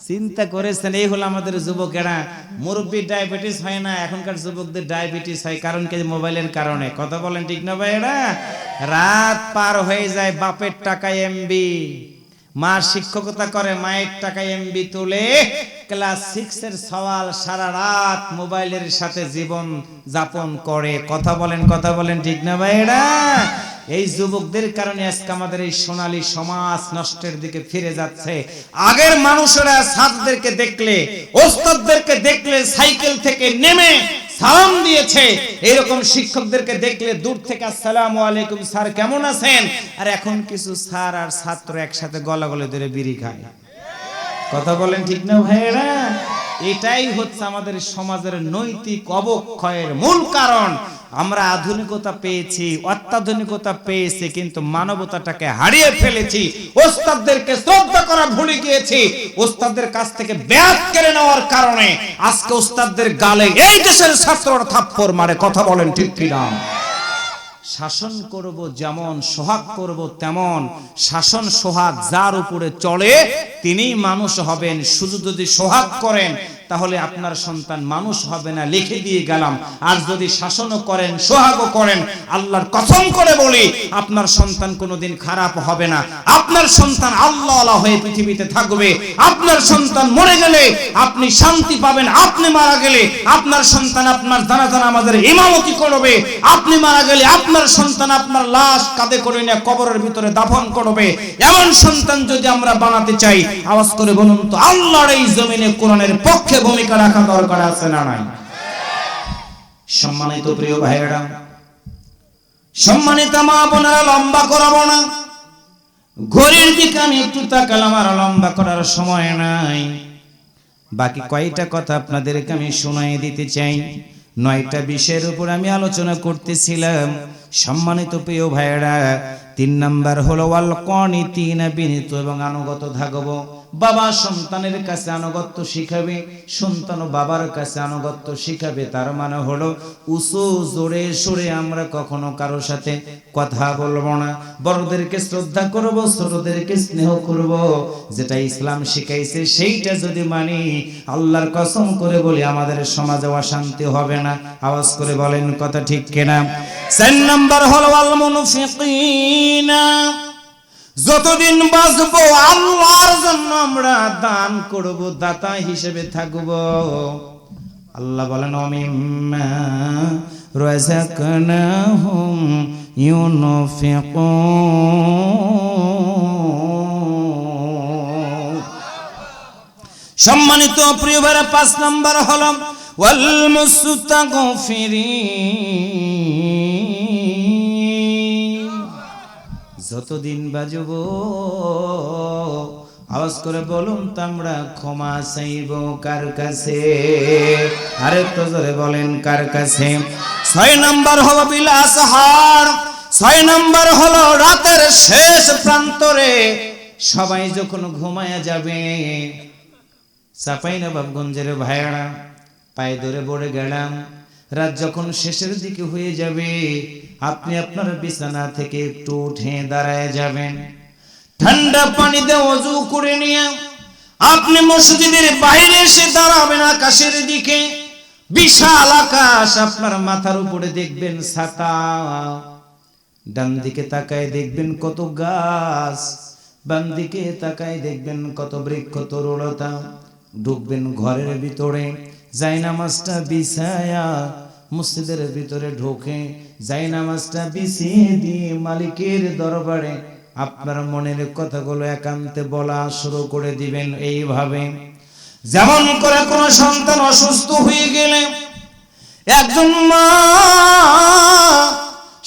চিন্তা করেছেন, এই হলো আমাদের যুবকেরা। মুরব্বির ডায়াবেটিস হয় না, এখনকার যুবকদের ডায়াবেটিস হয়। কারণ কি? মোবাইলের কারণে। কথা বলেন ঠিক না ভাইরা? রাত পার হয়ে যায় বাপের টাকায় এমবি, মা শিক্ষকতা করে, মায়ের টাকায় এমবি তুলে ক্লাস 6 এর সওয়াল সারা রাত মোবাইলের সাথে জীবন যাপন করে। কথা বলেন ঠিক না ভাইরা? এই যুবকদের কারণে আজকে আমাদের এই সোনালী সমাজ নষ্টের দিকে ফিরে যাচ্ছে। আগের মানুষেরা ছাত্রদেরকে দেখলে, ওস্তাদদেরকে দেখলে সাইকেল থেকে নেমে সালাম দিয়েছে। এরকম শিক্ষকদেরকে দেখলে দূর থেকে আসসালামু আলাইকুম স্যার কেমন আছেন। আর এখন কিছু স্যার আর ছাত্র একসাথে গলাগলে ধরে বিড়ি খায়। কথা বলেন ঠিক না ভাইয়েরা? এটাই হচ্ছে আমাদের সমাজের নৈতিক অবক্ষয়ের মূল কারণ। আমরা আধুনিকতা পেয়েছি, অত্যাধুনিকতা পেয়েছি, কিন্তু মানবতাটাকে হারিয়ে ফেলেছি। ওস্তাদদেরকে শ্রদ্ধা করা ভুলে গিয়েছি। ওস্তাদদের কাছ থেকে ব্যাট কেড়ে নেওয়ার কারণে আজকে ওস্তাদদের গালে এই দেশের ছাত্ররা থাপ্পড় মারে। কথা বলেন ঠিক কিনা? শাসন করব যেমন, সোহাগ করব তেমন। শাসন সোহাগ যার উপরে চলে তিনিই মানুষ হবেন। শুধু যদি সোহাগ করেন তাহলে আপনার সন্তান মানুষ হবে না, লিখে দিয়ে গেলাম। আর যদি শাসনও করেন, সোহাগও করেন, আল্লাহর কসম করে বলি আপনার সন্তান কোনোদিন খারাপ হবে না। আপনার সন্তান আল্লাহওয়ালা হয়ে পৃথিবীতে থাকবে। আপনার সন্তান মরে গেলে আপনি শান্তি পাবেন। আপনি মারা গেলে আপনার সন্তান আপনার জানাজা নামাজের ইমামতি করবে। আপনি মারা গেলে আপনার সন্তান আপনার লাশ কাঁধে করে নিয়ে কবরের ভিতরে দাফন করবে। এমন সন্তান যদি আমরা বানাতে চাই, আওয়াজ করে বলুন তো আল্লাহর এই জমিনে কোরআনের পক্ষে ভূমিকা রাখা দরকার আছে না নাই? সম্মানিত প্রিয় ভাইয়েরা, সম্মানিত মা বোনেরা, লম্বা করাবো না। ঘড়ির দিকে আমি একটু তাকালাম, আর লম্বা করার সময় নাই। বাকি কয়টা কথা আপনাদেরকে আমি শোনাই দিতে চাই। 9টা বিষয়ের উপর আমি আলোচনা করতেছিলাম। সম্মানিত প্রিয় ভাইয়েরা, 3 নাম্বার হলো ওয়াল কানিতিনা, বিনীত এবং আনুগত থাকবো। বাবা সন্তানের কাছে আনুগত্য শিখাবে, সন্তান বাবার কাছে আনুগত্য শিখাবে। তার মানে হলো উঁচু জোরে সরে আমরা কখনো কারোর সাথে কথা বলবো না। বড়দেরকে শ্রদ্ধা করব, ছোটদেরকে স্নেহ করব। যেটা ইসলাম শিখাইছে সেইটা যদি মানি, আল্লাহর কসম করে বলি আমাদের সমাজে অশান্তি হবে না। আওয়াজ করে বলেন কথা ঠিক কিনা? 4 নাম্বার হলো আল মুনফিকিনা, যতদিন বাঁচবো আল্লাহর জন্য আমরা দান করব, দাতা হিসেবে থাকব। আল্লাহ বলেন মিম্মা রাযাকনাহুম ইউনফিকুন। সম্মানিত প্রিয় ভাইরা, 5 নাম্বার হলো ওয়াল মুস্তাগফিরিন, যতদিন বাজব আওয়াজ করে বলুন তো আমরা ক্ষমা চাইব কার কাছে? আরেকটু জোরে বলেন কার কাছে? 6 নাম্বার হলো বিল আসহার, 6 নাম্বার হলো রাতের শেষ প্রান্তরে সবাই যখন ঘুমায়া যাবে। চাঁপাইনবাবগঞ্জের ভাইয়ারা পায়ে ধরে পড়ে গেলাম, রাত যখন শেষের দিকে হয়ে যাবে আপনি আপনার বিছানা থেকে একটু উঠে দাঁড়ায় যাবেন, ঠান্ডা পানিতে ওযু করে নিয়ে আপনি মসজিদের বাইরে এসে দাঁড়াবেন। আকাশের দিকে বিশাল আকাশ, আপনার মাথার উপরে দেখবেন ছাতা, ডান দিকে তাকায় দেখবেন কত গাছ, বাম দিকে তাকায় দেখবেন কত বৃক্ষ তরুলতা। ঢুকবেন ঘরের ভিতরে, জায়নামাজটা বিছায়া মসজিদের ভিতরে ঢোকে, জায়নামাজটা বিছিয়ে দিয়ে মালিকের দরবারে আপনার মনের কথাগুলো একান্তে বলা শুরু করে দিবেন। এইভাবে যেমন করে কোন সন্তান অসুস্থ হয়ে গেলে একজন মা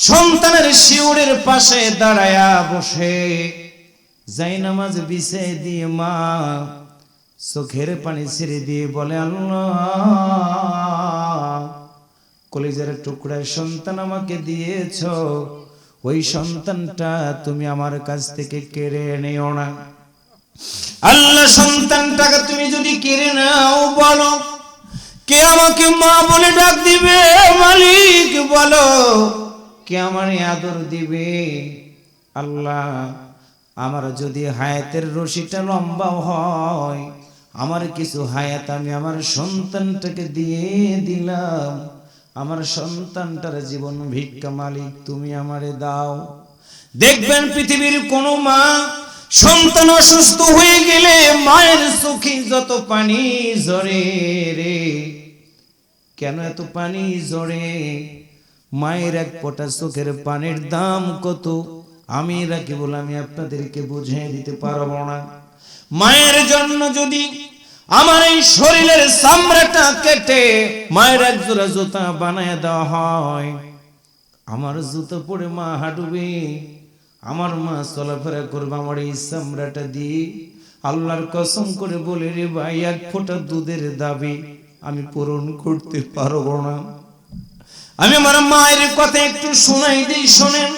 সন্তানের শিউরের পাশে দাঁড়ায়া বসে জায়নামাজ বিছিয়ে দিয়ে মা চোখের পানি ছেড়ে দিয়ে বলে, আল্লাহ কলিজার টুকরা সন্তান আমাকে দিয়েছ, ওই সন্তানটা তুমি আমার কাছ থেকে কেড়ে নিও না। আল্লাহ সন্তানটাকে তুমি যদি কেড়ে নাও, বলো কে আমাকে মা বলে ডাক দিবে? মালিক বলো কে আমার আদর দিবে? আল্লাহ আমার যদি হায়াতের রশিটা লম্বা হয়, আমার কিছু হায়াত আমি আমার সন্তানটাকে দিয়ে দিলাম, আমার সন্তানটার জীবন ভিক্ষা মালিক তুমি আমারে দাও। দেখবেন পৃথিবীর কোন মা সন্তান অসুস্থ হয়ে গেলে মায়ের চোখে যত পানি ঝরে রে, কেন এত পানি ঝরে? মায়ের এক ফোঁটা চোখের পানির দাম কত আমি রাখি বলে আমি আপনাদেরকে বুঝিয়ে দিতে পারবো না। মায়ের জন্য যদি আমার এই শরীরের চামড়াটা কেটে মায়ের এক জোড়া জুতা বানায় দেওয়া হয়, আমার জুতো পরে মা হাঁটবে, আমার মা চলাফেরা করবে আমার এই চামড়াটা দিয়ে। আল্লাহর কসম করে বলে রে ভাই, এক ফোঁটা দুধের দাবি আমি পূরণ করতে পারবো না। আমি আমার মায়ের কথা একটু শোনাই দিই, শোনেন।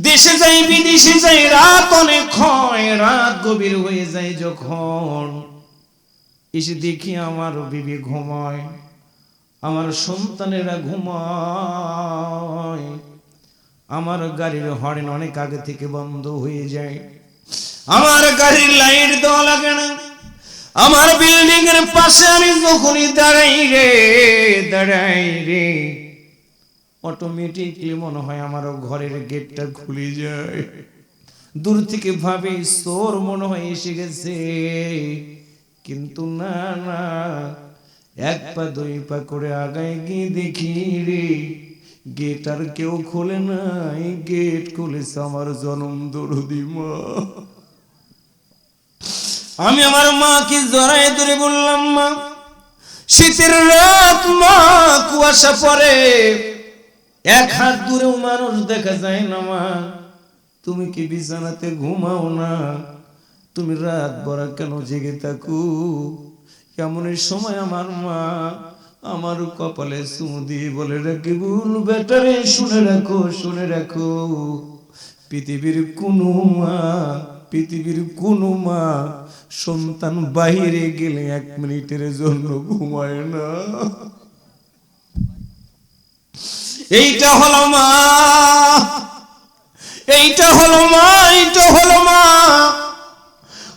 দেশে যাই বিদেশে যাই, রাত অনেক হয়, রাত গভীর হয়ে যায় যখন এসে দেখি আমার বিবি ঘুমায়, আমার সন্তানেরা ঘুমায়, আমার গাড়ির হর্ন অনেক আগে থেকে বন্ধ হয়ে যায়, আমার গাড়ির লাইট দেওয়া লাগে না, আমার বিল্ডিং এর পাশে আমি যখনই দাঁড়াই রে অটোমেটিকলি মনে হয় আমার ঘরের গেটটা খুলে যায়। দূর থেকে ভাবে চোর মনে হয় এসে গেছে, কিন্তু না না, এক পা দুই পা করে আগায় গিয়ে দেখি রে গেট আর কেউ খোলে নাই, গেট খুলেছে আমার জনম দরদি মা। আমি আমার মাকে জড়ায় ধরে বললাম, মা শীতের রাত, মা কুয়াশা পড়ে, এক হাত দূরেও মানুষ দেখা যায় না, মা তুমি কি বিছানাতে ঘুমাও না? তুমি রাত ভরা কেন জেগে থাকো? কেমন সময় আমার মা আমার কপালে চুমু দিয়ে বলে রাখি, ভুল বেটারে শুনে রাখো, পৃথিবীর কোনো মা সন্তান বাহিরে গেলে 1 মিনিটের জন্য ঘুমায় না। এইটা হলো মা, এইটা হলো মা।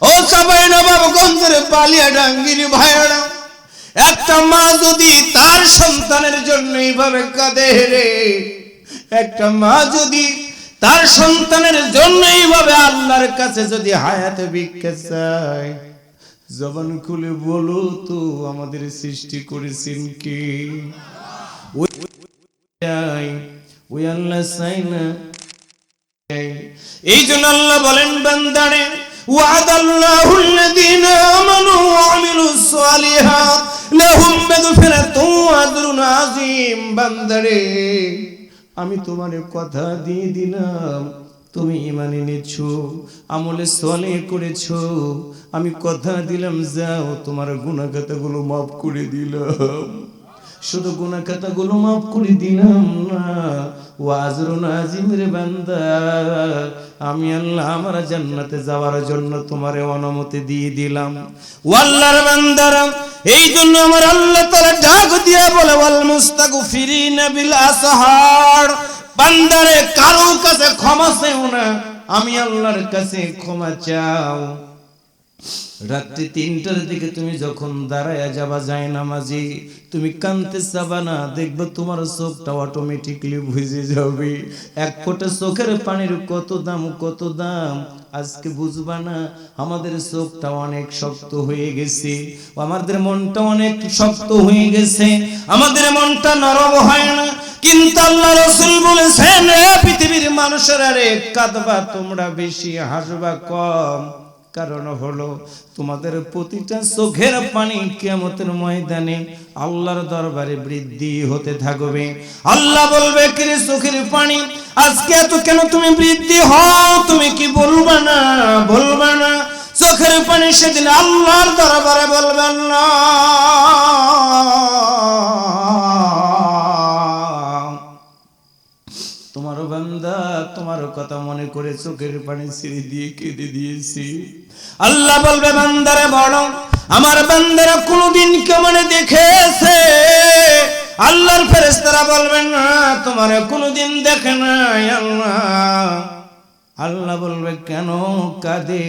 ও চাঁপাইনবাবগঞ্জের বালিয়াডাঙ্গির ভাইয়েরা, একটা মা যদি তার সন্তানের জন্য এইভাবে কাঁদে রে, একটা মা যদি তার সন্তানের জন্য এইভাবে আল্লাহর কাছে যদি হায়াতে ভিক্ষা চায়, জবান খুলে বলো তো আমাদের সৃষ্টি করেছেন কে? ওই আল্লাহ চাই না। এই জন্য আল্লাহ বলেন বান্দারে, ওয়াদাল্লাহুল্লাযীনা আমানু ওয়া আমিলুস সালিহাত লাহুম মাগফিরাতুন ওয়া আজরুন আযীম। বান্দারে আমি তোমারে কথা দিয়ে দিলাম, তুমি ঈমান এনেছো, আমলে সালেহ করেছো, আমি কথা দিলাম যাও তোমার গুনাহ খাতাগুলো মাফ করে দিলাম। শুধু গুনাহ খাতাগুলো মাফ করে দিলাম না, ওয়া আজরুন আজিমের বান্দা, আমি আল্লাহ আমার জান্নাতে যাওয়ার জন্য তোমারে অনুমতি দিয়ে দিলাম। ও আল্লাহর বান্দারা, এই জন্য আমার আল্লাহ তাআলা ডাক দিয়া বলে, ওয়াল মুস্তাগফিরিনা বিল আসহার, বান্দারে কারো কাছে ক্ষমা চাও না, আমি আল্লাহর কাছে ক্ষমা চাও। রাত্রি 3টার দিকে তুমি যখন দাঁড়ায়া যাবা যায় নামাজি, তুমি কানতে চাবা না, দেখবে তোমার চোখটা অটোমেটিকলি বুঝে যাবে। এক ফোঁটা চোখের পানির কত দাম, কত দাম আজকে বুঝবা না। আমাদের চোখটা অনেক শক্ত হয়ে গেছে, আমাদের মনটা অনেক শক্ত হয়ে গেছে, আমাদের মনটা নরম হয় না। কিন্তু আল্লাহ রাসূল বলেছেন, পৃথিবীর মানুষেরা রে, কাঁদবা তোমরা বেশি, হাসবা কম। কারণ হলো তোমাদের প্রতিটা চোখের পানি কিয়ামতের ময়দানে আল্লাহর দরবারে বৃদ্ধি হতে থাকবে। আল্লাহ বলবে, কি রে চোখের পানি আজকে এত কেন তুমি বৃদ্ধি হও? তুমি কি বলবা না? বলবা না? চোখের পানি সেদিন আল্লাহর দরবারে বলবেন না, তোমার বান্দা তোমার কথা মনে করে চোখের পানি ছেড়ে দিয়ে কেঁদে দিয়েছি। আল্লাহ বলবে, বান্দারে বলো, আমার বান্দারা কোনদিন কেমন দেখেছে? আল্লাহর ফেরেশতারা বলবেন না, তোমার কোনদিন দেখে নাই। আল্লাহ বলবে, কেন কাঁদে?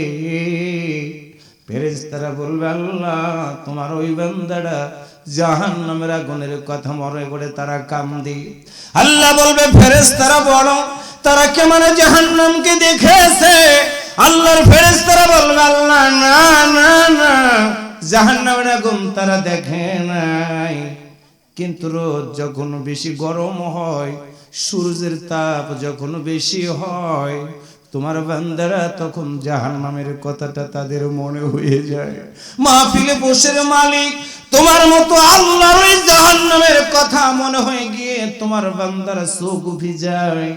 ফেরেশতারা বলবে, আল্লাহ তোমার ওই বান্দারা জাহান্নামের আগুনের কথা মনে করে তারা কান্দে। আল্লাহ বলবে, ফেরেশতারা বলো, তারা কেমন জাহান্নামকে দেখেছে? আল্লাহর ফেরেশতারা বলবে, আল্লাহ না না না, জাহান্নামের আগুন তারা দেখে নাই, কিন্তু রোদ যখন বেশি গরম হয়, সূর্যের তাপ যখন বেশি হয়, তোমার বান্দারা তখন জাহান্নামের কথাটা তাদের মনে হয়ে যায়। মাহফিলে বসে মালিক তোমার মতো আল্লাহর ওই জাহান্নামের কথা মনে হয়ে গিয়ে তোমার বান্দারা চোখ ভিজায়,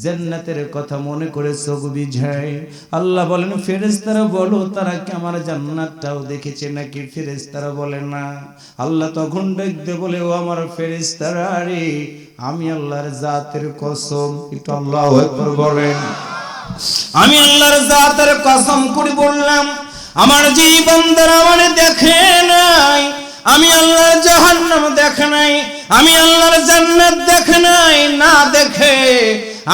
জান্নাতের কথা মনে করে চোখ ভিজায়। আল্লাহ বলেন, ফেরেশতারা বলো, তারা কি আমার জান্নাতটাও দেখেছে নাকি? ফেরেশতারা বলে না। আল্লাহ তখন ডাকতে বলে, ও আমার ফেরেশতারা রে, আমি আল্লাহর জাতের কসম, একটু আল্লাহু আকবার বলেন, আমি আল্লাহর জাতের কসম করে বললাম, আমার যে বান্দারা আমারে দেখে নাই, আমি আল্লাহর জাহান্নাম দেখে নাই, আমি আল্লাহর জান্নাত দেখে নাই, না দেখে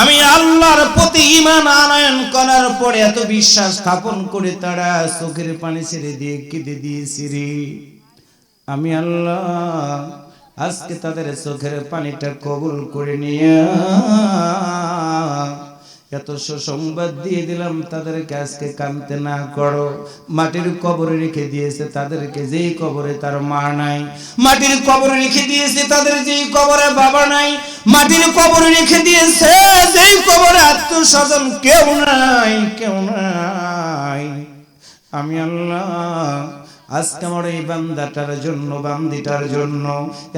আমি আল্লাহর প্রতি ঈমান আনয়ন করার পরে এত বিশ্বাস স্থাপন করে তারা চোখের পানি ছেড়ে দিয়ে কেঁদে দিয়েছি রে, আমি আল্লাহ আজকে তাদের চোখের পানিটা কবুল করে নিয়ে এত সুসংবাদ দিয়ে দিলাম, তাদেরকে আজকে কাঁদতে না করো। মাটির কবরে রেখে দিয়েছে তাদেরকে, যেই কবরে তার মা নাই। মাটির কবরে রেখে দিয়েছে তাদের যেই কবরে বাবা নাই। মাটির কবরে রেখে দিয়েছে যেই কবরে আত্মস্বজন কেউ নাই, কেউ নাই। আমি আল্লাহ আজকে আমার এই বান্দাটার জন্য, বান্দিটার জন্য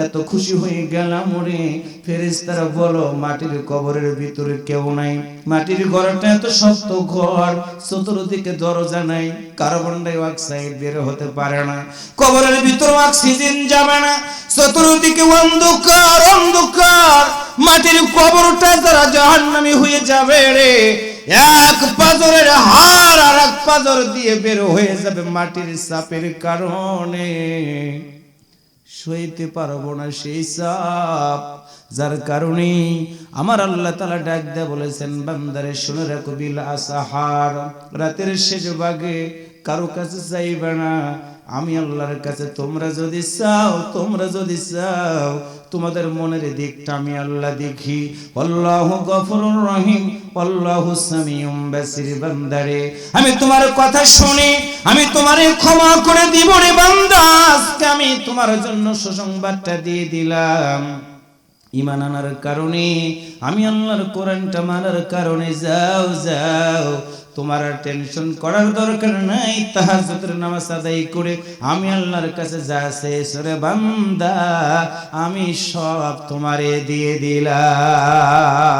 এত খুশি হয়ে গেলাম রে। ফেরেশতারা বলো, মাটির কবরের ভিতরে কেউ নাই, মাটির ঘরটা এত শক্ত ঘর, চতুর্দিকে দরজা নাই, কার্বন ডাই অক্সাইড বের হতে পারে না, কবরের ভিতরে অক্সিজেন যাবে না, চতুর্দিকে অন্ধকার অন্ধকার, মাটির কবরটা যারা জাহান্নামী হয়ে যাবে রে, এক পাজরের হাড় আর এক পাজর দিয়ে বের হয়ে যাবে মাটির চাপের কারণে, সইতে পারবো না সেই চাপ। যার কারণে আমার আল্লাহ তাআলা ডাক দেয়া বলেছেন, বান্দারে শুনে রাখো, বিল আসহার, রাতের শেষ ভাগে কারো কাছে চাইবে না, আমি আল্লাহর কাছে তোমরা যদি চাও, তোমরা যদি চাও, তোমাদের মনের দিকটা আমি আল্লাহ দেখি। আল্লাহু গফুরুর রহিম, আল্লাহু সামিউম বাসির। বান্দারে আমি তোমার কথা শুনি, আমি তোমারে ক্ষমা করে দিব রে বান্দা। আজকে আমি তোমার জন্য সুসংবাদটা দিয়ে দিলাম। ঈমান আনার কারণে, আমি আল্লাহর কোরআনটা মানার কারণে যাও যাও, তোমার আর টেনশন করার দরকার নাই। তাহাজ্জুদের নামাজ আদায় করে আমি আল্লাহর কাছে যা চেয়েছো রে বান্দা, আমি সব তোমারে দিয়ে দিলাম।